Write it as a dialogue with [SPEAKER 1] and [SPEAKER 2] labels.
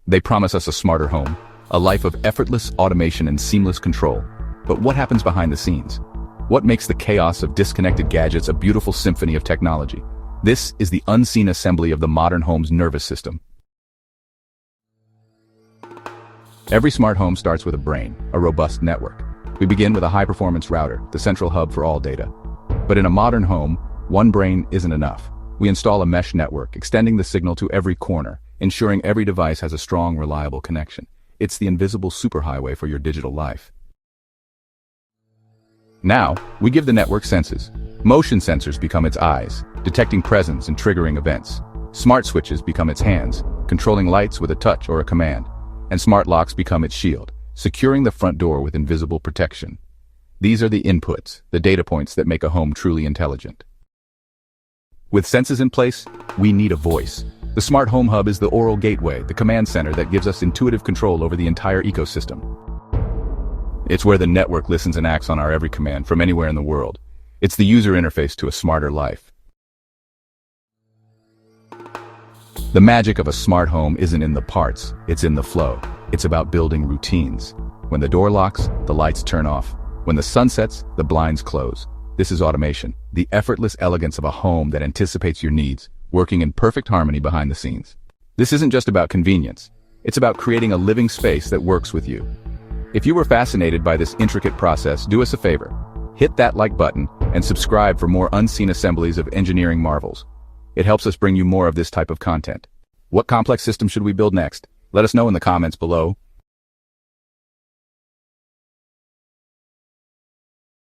[SPEAKER 1] They promise us a smarter home, a life of effortless automation and seamless control. But what happens behind the scenes? What makes the chaos of disconnected gadgets a beautiful symphony of technology? This is the unseen assembly of the modern home's nervous system. Every smart home starts with a brain, a robust network. We begin with a high-performance router, the central hub for all data. But in a modern home, one brain isn't enough. We install a mesh network, extending the signal to every corner, ensuring every device has a strong, reliable connection. It's the invisible superhighway for your digital life. Now, we give the network senses. Motion sensors become its eyes, detecting presence and triggering events. Smart switches become its hands, controlling lights with a touch or a command. And smart locks become its shield, securing the front door with invisible protection. These are the inputs, the data points that make a home truly intelligent. With senses in place, we need a voice. The Smart Home Hub is the oral gateway, the command center that gives us intuitive control over the entire ecosystem. It's where the network listens and acts on our every command from anywhere in the world. It's the user interface to a smarter life. The magic of a smart home isn't in the parts, it's in the flow. It's about building routines. When the door locks, the lights turn off. When the sun sets, the blinds close. This is automation, the effortless elegance of a home that anticipates your needs, working in perfect harmony behind the scenes. This isn't just about convenience. It's about creating a living space that works with you. If you were fascinated by this intricate process, do us a favor. Hit that like button and subscribe for more unseen assemblies of engineering marvels. It helps us bring you more of this type of content. What complex system should we build next? Let us know in the comments below.